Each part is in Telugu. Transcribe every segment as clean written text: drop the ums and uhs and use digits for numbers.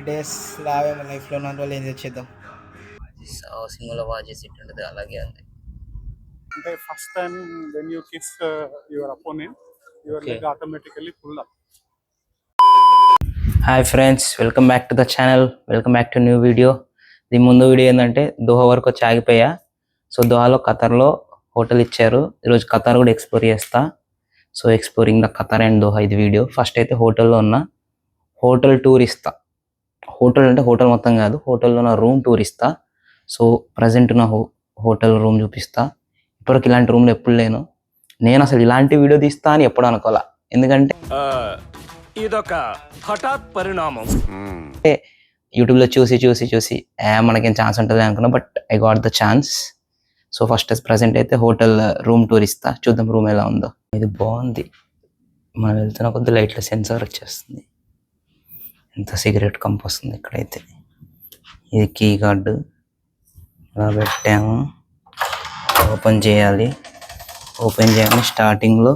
డేస్ లావే మన లైఫ్లో ఉన్న రోజులు ఏం చేద్దాం. సినిమాలో వాచ్ చేసి ఉంటుంది అలాగే ఉంది. అంటే first time when you kiss your opponent your leg automatically pull up. Hi friends, welcome back to the channel, welcome back to new video. దీని ముందు వీడియో ఏంటంటే దోహా వరకు వచ్చి ఆగిపోయా. సో దోహాలో ఖతర్లో హోటల్ ఇచ్చారు. ఈరోజు ఖతర్ కూడా ఎక్స్ప్లోర్ చేస్తా. So exploring the Qatar and Doha ఇది వీడియో. ఫస్ట్ అయితే హోటల్లో ఉన్న హోటల్ టూర్ ఇస్తా. హోటల్ అంటే హోటల్ మొత్తం కాదు, హోటల్లో ఉన్న రూమ్ టూర్ ఇస్తా. సో ప్రజెంట్ ఉన్న హోటల్ రూమ్ చూపిస్తా. ఇప్పటికి ఇలాంటి రూమ్లో ఎప్పుడు లేను. నేను అసలు ఇలాంటి వీడియో తీస్తా అని ఎప్పుడు అనుకోవాలా, ఎందుకంటే ఇదొక హఠాత్ పరిణామం. యూట్యూబ్లో చూసి మనకేం ఛాన్స్ ఉంటుంది అనుకున్నా, but I got the chance. So first present అయితే హోటల్ రూమ్ టూర్ ఇస్తా. చూద్దాం రూమ్ ఎలా ఉందో. ఇది బాగుంది. మనం వెళ్తున్న కొద్ది లైట్ల సెన్సార్ వచ్చేస్తుంది. ఎంత సిగరెట్ కంప్ వస్తుంది ఇక్కడైతే. ఇది కీ కార్డు ఇలా పెట్టాము. ఓపెన్ చేయాలి. ఓపెన్ చేయగానే స్టార్టింగ్లో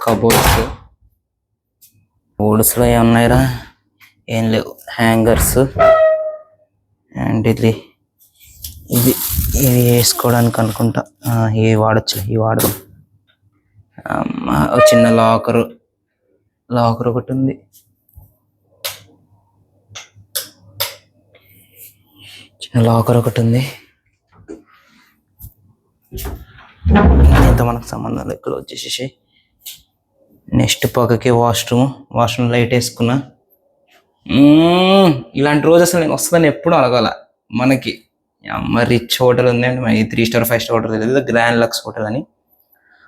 కబోర్డ్స్. కబోర్డ్స్లో ఏమున్నాయిరా, ఏం లేవు. హ్యాంగర్స్ అండ్ ఇది వేసుకోవడానికి అనుకుంటా. ఇవి వాడచ్చు, ఇవి వాడదు. చిన్న లాకర్ ఒకటి ఉంది. ఇంత మనకు సంబంధం లేదు. క్లోజ్ చేసేసి నెక్స్ట్ పక్కకి వాష్రూమ్ లైట్ వేసుకున్నా. ఇలాంటి రోజు అసలు నేను వస్తుందని ఎప్పుడు అడగాల. మనకి రిచ్ హోటల్ ఉంది అండి, 3 స్టార్ 5 స్టార్ హోటల్ తెలియదు, గ్రాండ్ లక్స్ హోటల్ అని.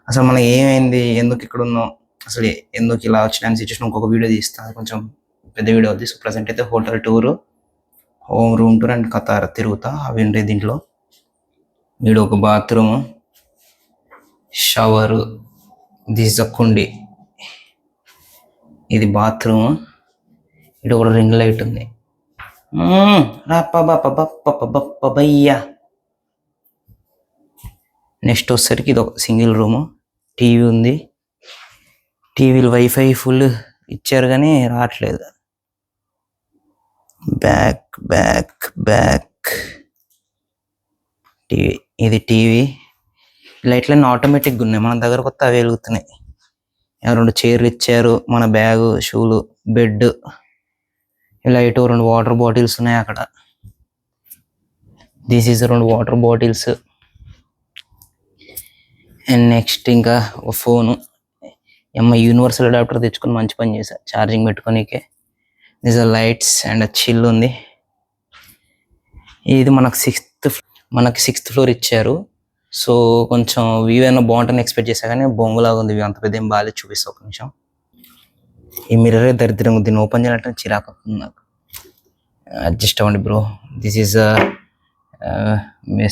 అసలు మనకి ఏమైంది, ఎందుకు ఇక్కడ ఉన్నాం, అసలు ఎందుకు ఇలా వచ్చిన సిచ్యువేషన్ ఇంకొక వీడియో తీస్తాను, కొంచెం పెద్ద వీడియో అవుతుంది. సో ప్రజెంట్ అయితే hotel tour, home room tour and Qatar తిరుగుతా. అవి ఉంటాయి దీంట్లో. వీడు ఒక బాత్రూమ్, షవరు, దిస్ కుండి, ఇది బాత్రూమ్. ఇటు ఒక రింగ్ లైట్ ఉంది. నెక్స్ట్ వచ్చేసరికి ఇది ఒక సింగిల్ రూము. టీవీ ఉంది. టీవీలో వైఫై ఫుల్ ఇచ్చారు కానీ రావట్లేదు. Back TV. ఇది టీవీ. లైట్లన్నీ ఆటోమేటిక్గా ఉన్నాయి. మన దగ్గర కొత్త అవి వెలుగుతున్నాయి. 2 చైర్లు ఇచ్చారు, మన బ్యాగు, షూలు, బెడ్, ఇలా ఇటు 2 వాటర్ బాటిల్స్ ఉన్నాయి అక్కడ. This is 2 water bottles. And next ఇంకా ఒక ఫోను. యూనివర్సల్ అడాప్టర్ తెచ్చుకొని మంచి పని చేశా, ఛార్జింగ్ పెట్టుకోనికే. This are lights and chill ఉంది. ఇది మనకు సిక్స్త్ ఫ్లోర్ ఇచ్చారు. సో కొంచెం వ్యూ అయినా బాగుంటుందని ఎక్స్పెక్ట్ చేశా కానీ బొంగులాగా ఉంది. అంత పెద్ద ఏం బాగాలేదు. చూపిస్తా ఒక నిమిషం. ఈ మిర్రరే దరిద్రంగా, దీన్ని ఓపెన్ చేయాలంటే చిరాకు నాకు. అడ్జస్ట్ అవ్వండి bro. This is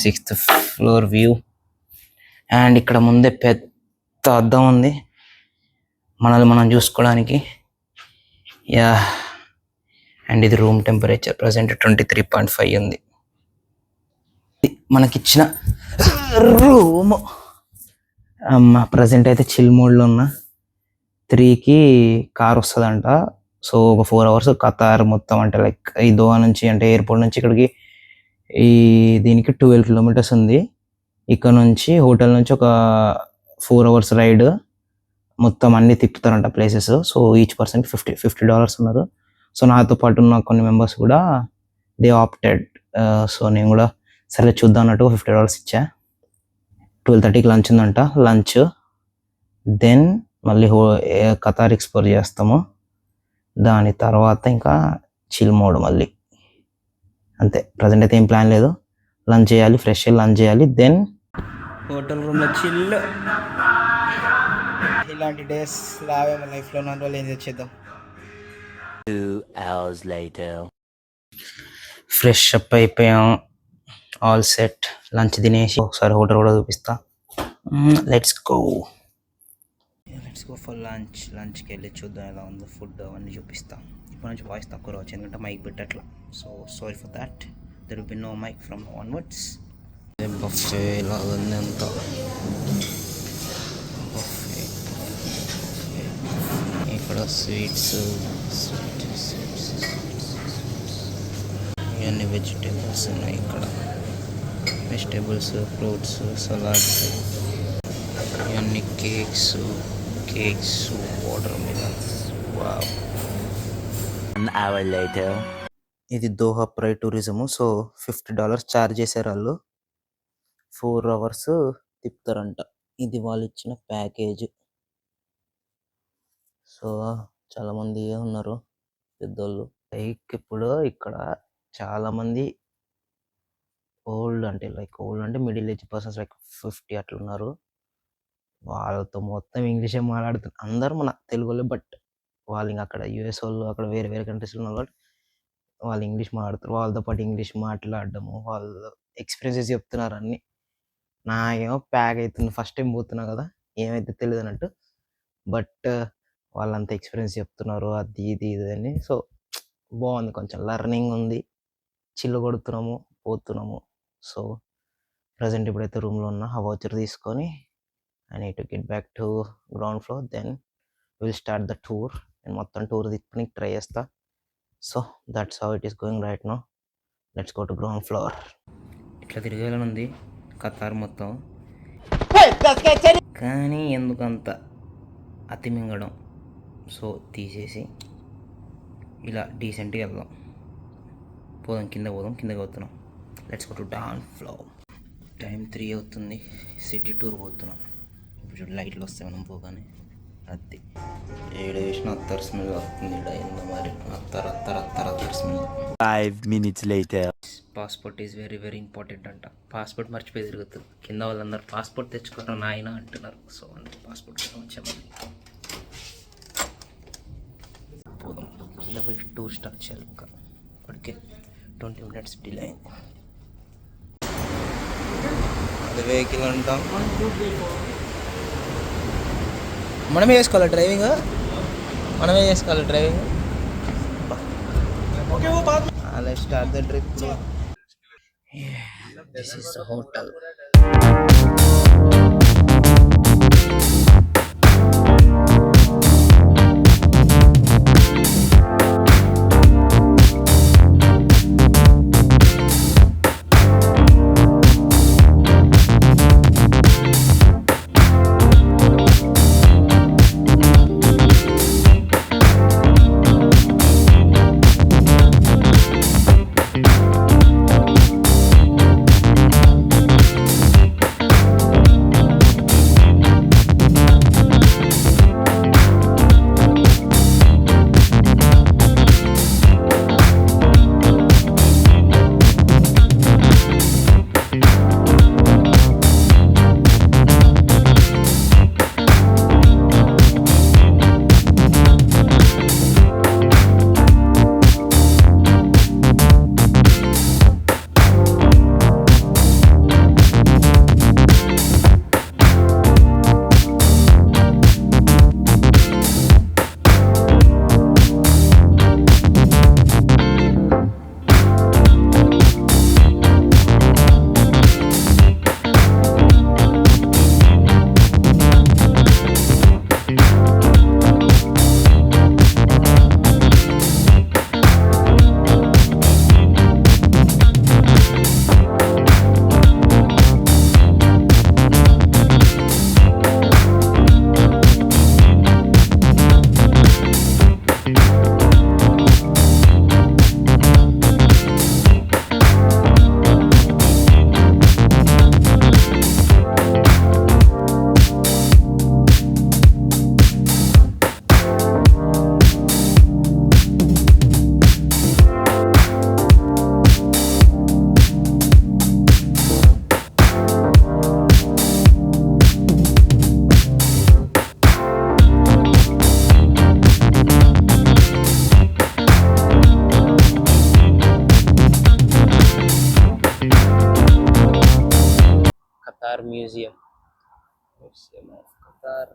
6th floor view. And ఇక్కడ ముందే పెద్ద అద్దం ఉంది మనల్ని మనం చూసుకోవడానికి. యా. అండ్ ఇది రూమ్ టెంపరేచర్ ప్రజెంట్ 23.5 ఉంది. మనకిచ్చిన రూమ్. ప్రజెంట్ అయితే చిల్ మోడ్లో ఉన్నా. 3కి కార్ వస్తుందంట. సో ఒక 4 hours ఖతార్ మొత్తం, అంటే లైక్ ఈ దోహా నుంచి, అంటే ఎయిర్పోర్ట్ నుంచి ఇక్కడికి దీనికి 12 kilometers ఉంది. ఇక్కడ నుంచి హోటల్ నుంచి ఒక 4 hours రైడ్. మొత్తం అన్ని తిప్పుతారంట ప్లేసెస్. సో ఈచ్ పర్సన్ $50 ఉన్నారు. సో నాతో పాటు ఉన్న కొన్ని మెంబర్స్ కూడా దే ఆప్టెడ్. సో నేను కూడా సరే చూద్దాం అన్నట్టు $50 ఇచ్చా. 12:30కి లంచ్ ఉందంట. లంచ్ దెన్ మళ్ళీ ఖతార్ ఎక్స్ప్లోర్ చేస్తాము. దాని తర్వాత ఇంకా చిల్ మోడ్ మళ్ళీ అంతే. ప్రజెంట్ అయితే ఏం ప్లాన్ లేదు. లంచ్ చేయాలి, ఫ్రెష్ లంచ్ చేయాలి, దెన్ హోటల్ రూమ్లో చిల్. ఇలాంటి డేస్ లావే మన లైఫ్లో ఉన్న రోజులు ఏం చేద్దాం. 2 hours later. ఫ్రెష్ అప్ అయిపోయాం, ఆల్ సెట్. లంచ్ తినేసి ఒకసారి హోటల్ కూడా చూపిస్తా. Let's go for lunch. లంచ్కి వెళ్ళి చూద్దాం ఎలా ఉందో ఫుడ్, అవన్నీ చూపిస్తా. ఇప్పటి నుంచి వాయిస్ తక్కువ రావచ్చు ఎందుకంటే మైక్ పెట్టట్లా. So sorry for that. There will be no mic from onwards. Buffet లాగా ఉంది అంతా. ఇక్కడ స్వీట్స్ ఇవన్నీ వెజిటేబుల్స్ ఉన్నాయి ఇక్కడ. వెజిటేబుల్స్, ఫ్రూట్స్, సలాడ్స్, ఇవన్నీ cakes, watermelons. Wow. An hour later. ఇది Doha pre tourism. So $50 charge చేశారు వాళ్ళు. 4 hours తిప్పుతారంట. ఇది వాళ్ళు ఇచ్చిన ప్యాకేజ్. సో చాలా మంది ఉన్నారు పెద్దోళ్ళు. లైక్ ఇప్పుడు ఇక్కడ చాలా మంది ఓల్డ్ అంటే మిడిల్ ఏజ్ పర్సన్స్ లైక్ 50 అట్లా ఉన్నారు. వాళ్ళతో మొత్తం ఇంగ్లీషే మాట్లాడుతున్నారు. అందరూ మన తెలుగులో, బట్ వాళ్ళు ఇంకా అక్కడ యూఎస్ వాళ్ళు, అక్కడ వేరే వేరే కంట్రీస్లో ఉన్నారు కాబట్టి వాళ్ళు ఇంగ్లీష్ మాట్లాడుతారు. వాళ్ళతో పాటు ఇంగ్లీష్ మాట్లాడడము, వాళ్ళు ఎక్స్పీరియన్సెస్ చెప్తున్నారు అన్నీ. నాకేమో ప్యాక్ అవుతుంది, ఫస్ట్ టైం పోతున్నా కదా, ఏమైతే తెలియదు అన్నట్టు. బట్ వాళ్ళంతా ఎక్స్పీరియన్స్ చెప్తున్నారు, అది ఇది అని. సో బాగుంది, కొంచెం లెర్నింగ్ ఉంది, చిల్లు కొడుతున్నాము, పోతున్నాము. సో ప్రజెంట్ ఇప్పుడైతే రూమ్లో ఉన్నా, ఆ వౌచర్ తీసుకొని I need to get back to ground floor. Then will start the tour. నేను మొత్తం టూర్ తిప్పడానికి ట్రై చేస్తా. So that's how it is going right now. Let's go to ground floor. ఇట్లా తిరగాలని ఉంది ఖతార్ మొత్తం, కానీ ఎందుకంత అతి మింగడం. సో తీసేసి ఇలా డీసెంట్గా వెళ్దాం. కిందకి పోతున్నాం. Let's go to down floor. Time 3 అవుతుంది. సిటీ టూర్ పోతున్నాం. ఇప్పుడు లైట్లు వస్తాయి మనం పోగానే. అది ఏడు వేసిన అత్తర్ స్మెల్ వస్తుంది. ఇక్కడ ఏందో మరి అత్తర్ smell. 5 minutes later. Passport is very very important అంట. పాస్పోర్ట్ మర్చిపోయి తిరుగుతుంది. కింద వాళ్ళందరూ పాస్పోర్ట్ తెచ్చుకోవడం నాయన అంటున్నారు. సో అందుకే పాస్పోర్ట్ వచ్చాము. పోదాం, కింద పోయి టూర్ స్టార్ట్ చేయాలి. ఇంకా ఇప్పటికే 20 minutes డిలే అయింది. అది వెహికల్ అంటాం, మనమే చేసుకోవాలి driving. Let's start the trip. Yeah, this is the hotel. Museum of Qatar.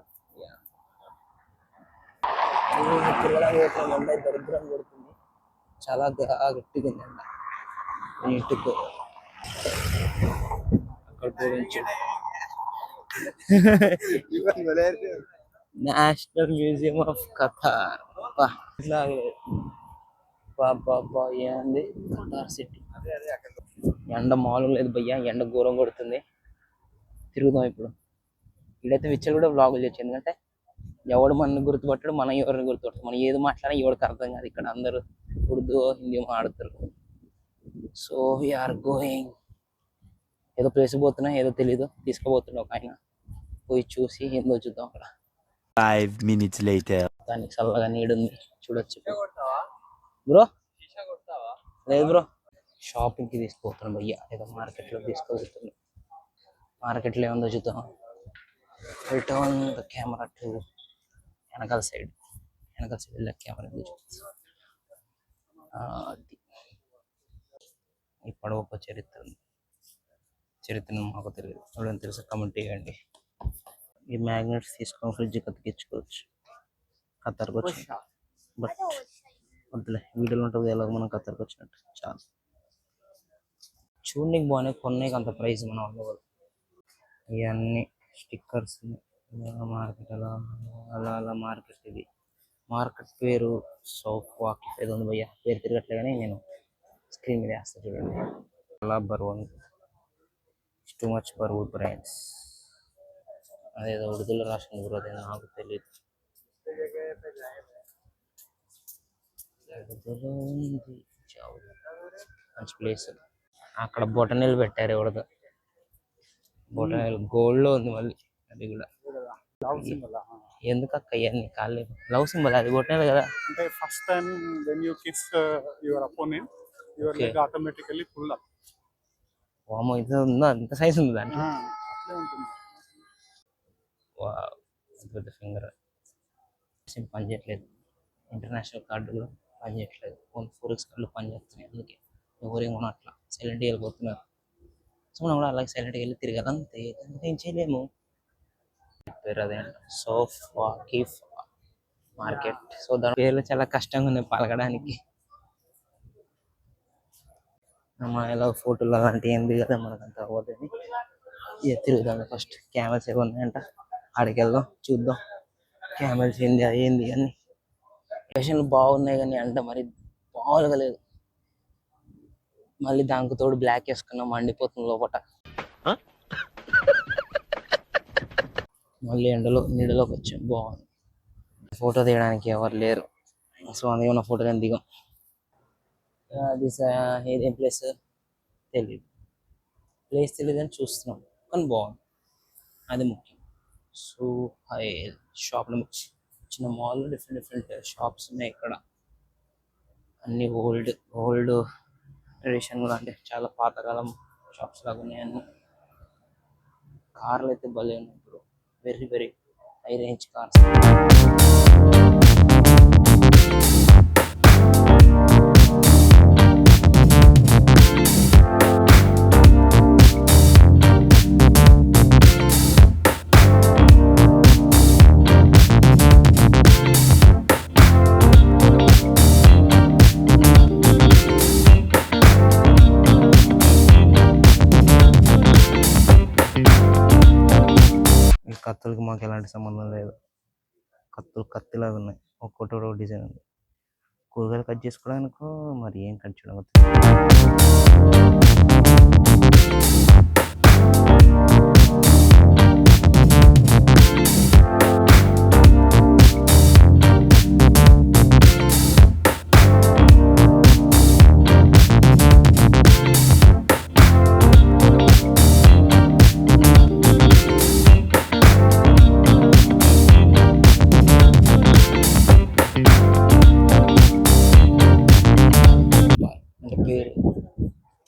Yeah. దరిద్రం కొడుతుంది, చాలా గట్టిగా ఉందండి. నీట్గా అక్కడ నేషనల్ మ్యూజియం ఆఫ్ ఖతార్. ఇట్లాగే ఏంది ఖతార్ సిటీ. ఎండ మామూలుగా లేదు భయ్యా, ఎండ ఘోరం కొడుతుంది. తిరుగుదాం ఇప్పుడు. ఇక్కడైతే విచ్చలు కూడా వ్లాగులు చేయొచ్చు, ఎందుకంటే ఎవడు మనల్ని గుర్తుపట్టాడు, మనం ఎవరిని గుర్తుపడతాం. మనం ఏది మాట్లాడినా ఎవరికి అర్థం కాదు. ఇక్కడ అందరూ ఉర్దూ హిందీ మాట్లాడతారు. So we're going. ఏదో ప్లేస్ పోతున్నా, ఏదో తెలీదు, తీసుకుపోతున్నా ఒక ఆయన. పోయి చూసి ఏందో చూద్దాం అక్కడ. 5 minutes later. దానికి చల్లగా నీడుంది, చూడొచ్చు. బ్రో లేదు బ్రో, షాపింగ్కి తీసుకుపోతున్నాం భయ్య. ఏదో మార్కెట్లో తీసుకోబోతున్నాం. మార్కెట్లో ఏముందో చూద్దాం. రిటర్న్ ద కెమెరా టు వెనకాల సైడ్ వెళ్ళే కెమెరా చూద్దాం. అది ఈ పడవ చరిత్ర మాకు తెలియదు, ఎవరైనా తెలుసా కమెంట్ చేయండి. ఈ మ్యాగ్నెట్స్ తీసుకొని ఫ్రిడ్జ్ కతికించుకోవచ్చు. ఖతర్కి వచ్చి బట్ వద్దులే, వీడియోలో ఉంటుంది ఎలాగో మనం ఖతర్కి వచ్చినట్టు. చాలా చూడడానికి బాగున్నాయి, కొన్నాయి అంత ప్రైస్ మన వాళ్ళు కూడా. ఇవన్నీ స్టిక్కర్స్ మార్కెట్ అలా మార్కెట్. ఇది మార్కెట్ పేరు సౌత్ వాకిఫ్ ఏదో ఉంది భయ్య, పేరు తిరగట్లే కానీ నేను స్క్రీన్ మీద వేస్తా చూడండి. అలా బరువు, టూ మచ్ బరువు బ్రాండ్స్. అదేదో ఉర్దూలో రాసింది బ్రో, అదే నాకు తెలియదు. మంచి ప్లేస్. అక్కడ బొటనీలు పెట్టారు, ఎవడదో బొటనీలు గోల్డ్లో ఉంది మళ్ళీ. అది కూడా ఎందుకు అక్క ఇవన్నీ కాళ్ళు లవ్ సింబల్, అది బొటనీలు కదా. అంటే first time when you kiss your opponent your leg automatically pull up. వామో, ఇది ఉందా, అంత సైజ్ ఉంది దాంట్లో. అట్లే ఉంటుంది. పెద్ద ఫింగర్ పని చేయట్లేదు. ఇంటర్నేషనల్ కార్డు కూడా పని చేయట్లేదు. ఫోన్ 4X కార్డులు పని చేస్తున్నాయి. అందుకే ఎవరేమో అట్లా సైలెంట్గా వెళ్ళిపోతున్నారు. సో మనం కూడా అలాగే సైలెంట్గా వెళ్ళి తిరగాలి అంతే, ఏం చేయలేము. పేరు అదే అంట, సౌత్ వాకిఫ్ మార్కెట్. సో దాని పేర్లు చాలా కష్టంగా ఉన్నాయి పలకడానికి. మన ఎలా ఫోటోలు అలాంటివి ఏంది కదా మనకంత అవ్వదని తిరుగుదాం. ఫస్ట్ క్యామెల్స్ ఏమి ఉన్నాయంట, ఆడికి వెళ్దాం, చూద్దాం క్యామెల్స్ ఏంది అయ్యింది అని. లొకేషన్లు బాగున్నాయి కానీ అంట మరి బాగుగా లేదు. మళ్ళీ దానికి తోడు బ్లాక్ వేసుకున్నాం, మండిపోతుంది లోపట. మళ్ళీ ఎండలో నీడలోకి వచ్చాం, బాగుంది. ఫోటో తీయడానికి ఎవరు లేరు, సో అందుకే ఉన్న ఫోటో కానీ దిగాం. ఏదేం ప్లేస్ తెలియదు, అని చూస్తున్నాం కానీ బాగుంది, అది ముఖ్యం. సో షాప్లో చిన్న మాల్లో డిఫరెంట్ షాప్స్ ఉన్నాయి ఇక్కడ. అన్ని ఓల్డ్ ట్రెడిషన్ కూడా, అంటే చాలా పాతకాలం షాప్స్ లాగా ఉన్నాయి అన్ని. కార్లు అయితే భలే ఉన్నాయి ఇప్పుడు, వెరీ హై రేంజ్ కార్స్. కత్తులకి మాకు ఎలాంటి సంబంధం లేదు. కత్తిలాగా ఉన్నాయి, ఒక్కొక్కటి డిజైన్ ఉంది. కూరగాయలు కట్ చేసుకోవడానికి మరి ఏం కట్ చేయడం.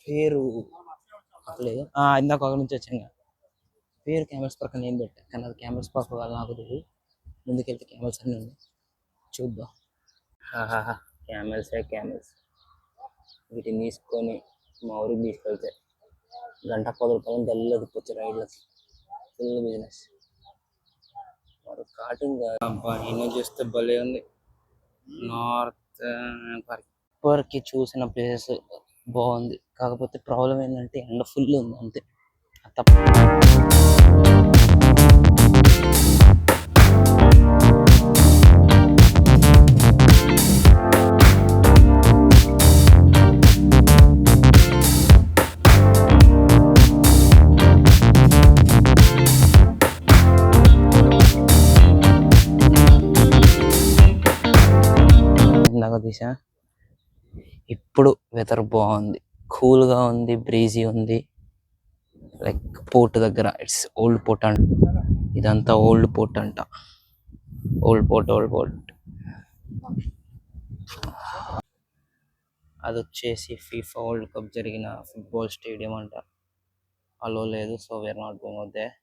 పేరు లేదు, ఇందాక ఒక నుంచి వచ్చాను. పేరు క్యామెల్స్ పార్క్ అని ఏం పెట్టా, కానీ అది క్యామెల్స్ పార్క్ వాళ్ళు నాకు తెలియదు. ముందుకెళ్తే క్యామెల్స్ అన్నీ ఉన్నాయి, చూద్దాం. క్యామెల్స్ వీటిని తీసుకొని మా ఊరికి తీసుకెళ్తే గంట 10 రూపాయలు తెల్ల తిప్పొచ్చు రైడ్లకి. Full business. మరి కాటింగ్ ఈయన చూస్తే భలే ఉంది. నార్త్ పార్క్కి చూసిన ప్లేసెస్ బాగుంది, కాకపోతే ప్రాబ్లం ఏంటంటే ఎండ ఫుల్ ఉంది అంతే. చూసా. ఇప్పుడు వెదర్ బాగుంది, కూల్గా ఉంది, బ్రీజీ ఉంది. లైక్ పోర్ట్ దగ్గర, ఇట్స్ ఓల్డ్ పోర్ట్ అంట, ఇదంతా ఓల్డ్ పోర్ట్ అంట. Old port. అది వచ్చేసి ఫీఫా వరల్డ్ కప్ జరిగిన ఫుట్బాల్ స్టేడియం అంట. అలో లేదు, so we're not going out there.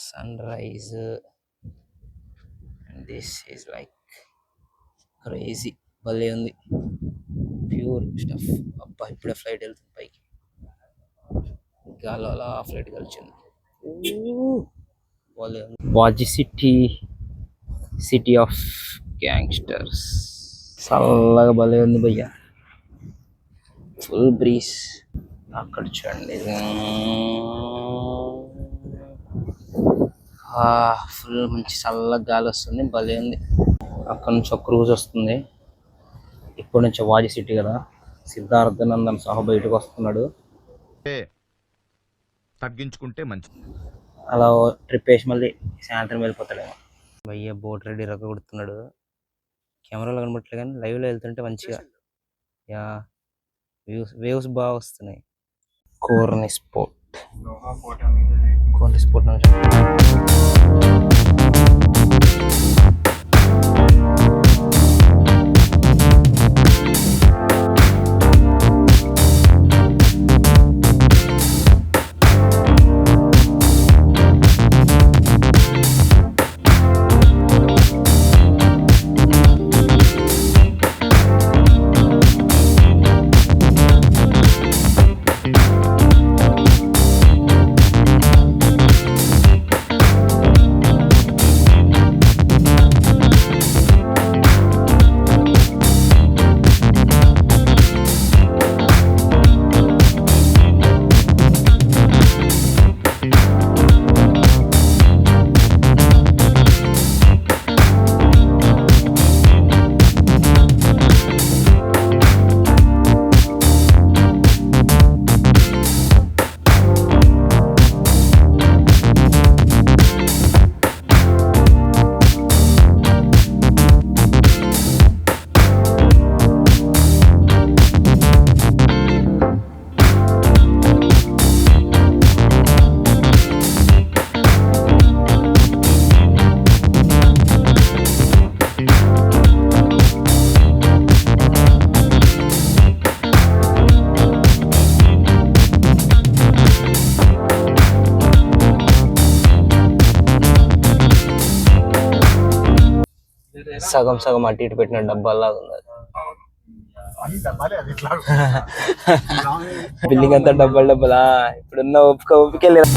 Sunrise and this is like crazy, భలే ఉంది, ప్యూర్ స్టఫ్. అబ్బా ఇప్పుడే ఫ్లైట్ వెళ్తుంది పైకి, గాలి అలా ఫ్లైట్ కలిసింది. వాజీ సిటీ ఆఫ్ గ్యాంగ్స్టర్స్, చల్లగా భలే ఉంది భయ్యా, ఫుల్ బ్రీజ్. అక్కడ చూడండి, ఫుల్ మంచి చల్లగా గాలి వస్తుంది, భలే ఉంది. అక్కడ నుంచి ఒక క్రూజ్ వస్తుంది. ఇప్పుడు నుంచి వాజీ సిటీ కదా, సిద్ధార్థనందన్ సహా బయటకు వస్తున్నాడు. తగ్గించుకుంటే మంచి. అలా ట్రిప్ వేసి మళ్ళీ సాయంత్రం వెళ్ళిపోతాడేమో. భయ్య బోట్ రెడీ రగ్గొడుతున్నాడు. కెమెరాలో కనబట్టలే కానీ లైవ్లో వెళ్తుంటే మంచిగా యా వేవ్స్ బాగా వస్తున్నాయి. కోర్ని స్పోర్ట్ నుంచి సగం సగం అటు ఇటు పెట్టిన డబ్బాలాగా ఉంది. బిల్డింగ్ అంతా డబ్బాలా. ఇప్పుడున్న ఓపిక లేదు.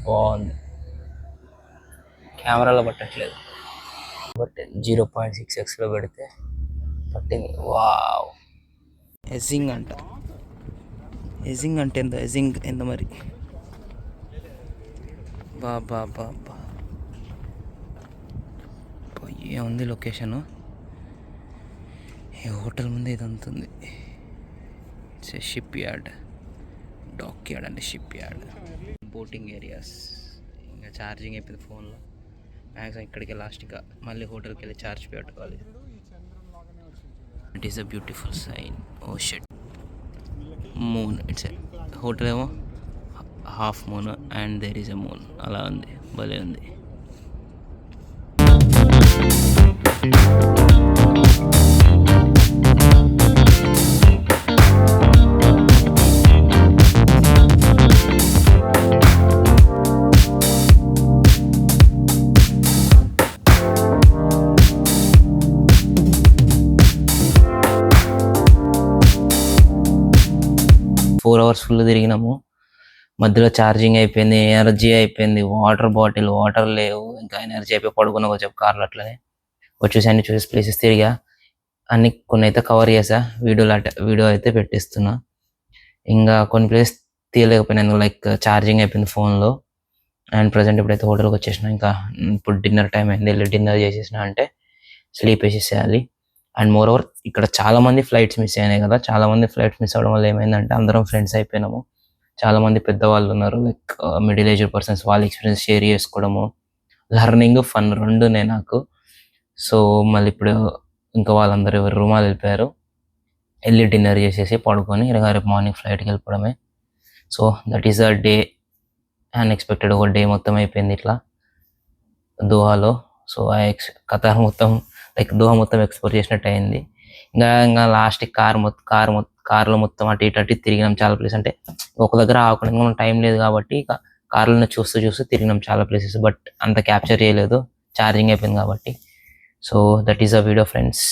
బాగుంది, కెమెరాలో పట్టట్లేదు బట్ 0.6x పెడితే పట్టింది. వావ్, ఎజింగ్ అంట. ఎజింగ్ అంటే ఎంత, ఎజింగ్ ఎంత మరి. బాబా ఏముంది లొకేషను. ఈ హోటల్ ముందే ఇది ఉంటుంది. It's shipyard, dockyard అంటే షిప్ యార్డ్. Boating areas. ఇంకా ఛార్జింగ్ అయిపోయింది ఫోన్లో. మ్యాక్సిమం ఇక్కడికి లాస్ట్, ఇక మళ్ళీ హోటల్కి వెళ్ళి ఛార్జ్ పెట్టుకోవాలి. It is a beautiful sign. Oh shit, moon. It's hotel ఏమో half moon and there is a moon, అలా ఉంది, భలే ఉంది. ఫోర్ అవర్స్ ఫుల్ తిరిగినాము. మధ్యలో ఛార్జింగ్ అయిపోయింది, ఎనర్జీ అయిపోయింది, వాటర్ బాటిల్, వాటర్ లేవు, ఇంకా ఎనర్జీ అయిపోయి పడుకున్నా కొంచెం కార్లు అట్లనే. వచ్చేసి అన్ని చూసేసి ప్లేసెస్ తిరిగా, అన్ని కొన్ని అయితే కవర్ చేసా, వీడియో అయితే పెట్టిస్తున్నా. ఇంకా కొన్ని ప్లేస్ తీయలేకపోయినాను, లైక్ ఛార్జింగ్ అయిపోయింది ఫోన్లో. అండ్ ప్రజెంట్ ఇప్పుడైతే హోటల్కి వచ్చేసిన. ఇంకా ఇప్పుడు డిన్నర్ టైం అయింది, వెళ్ళి డిన్నర్ చేసేసిన అంటే స్లీప్ వేసేసేయాలి. అండ్ మోర్ ఓవర్ ఇక్కడ చాలా మంది ఫ్లైట్స్ మిస్ అయినాయి కదా, చాలా మంది ఫ్లైట్స్ మిస్ అవ్వడం వల్ల ఏమైందంటే అందరం ఫ్రెండ్స్ అయిపోయినాము. చాలా మంది పెద్దవాళ్ళు ఉన్నారు, లైక్ మిడిల్ ఏజ్డ్ పర్సన్స్, వాళ్ళ ఎక్స్పీరియన్స్ షేర్ చేసుకోవడము, లెర్నింగ్, ఫన్ రెండునే నాకు. సో మళ్ళీ ఇప్పుడు ఇంకా వాళ్ళందరూ ఎవరి రూమాలు వెళ్ళిపోయారు. వెళ్ళి డిన్నర్ చేసేసి పడుకొని రేపు మార్నింగ్ ఫ్లైట్కి వెళ్ళిపోవడమే. So that is a day. Unexpected ఒక డే మొత్తం అయిపోయింది ఇట్లా దోహాలో. సో ఖతార్ మొత్తం, లైక్ దోహా మొత్తం ఎక్స్ప్లోర్ చేసినట్టు అయింది. ఇంకా లాస్ట్ కార్లో మొత్తం అటు ఇటు తిరిగినాం చాలా ప్లేస్. అంటే ఒక దగ్గర ఆగకుండా, ఇంకా మనం టైం లేదు కాబట్టి ఇక కార్లను చూస్తూ తిరిగినాం చాలా ప్లేసెస్. బట్ అంత క్యాప్చర్ చేయలేదు, ఛార్జింగ్ అయిపోయింది కాబట్టి. So that is a video friends.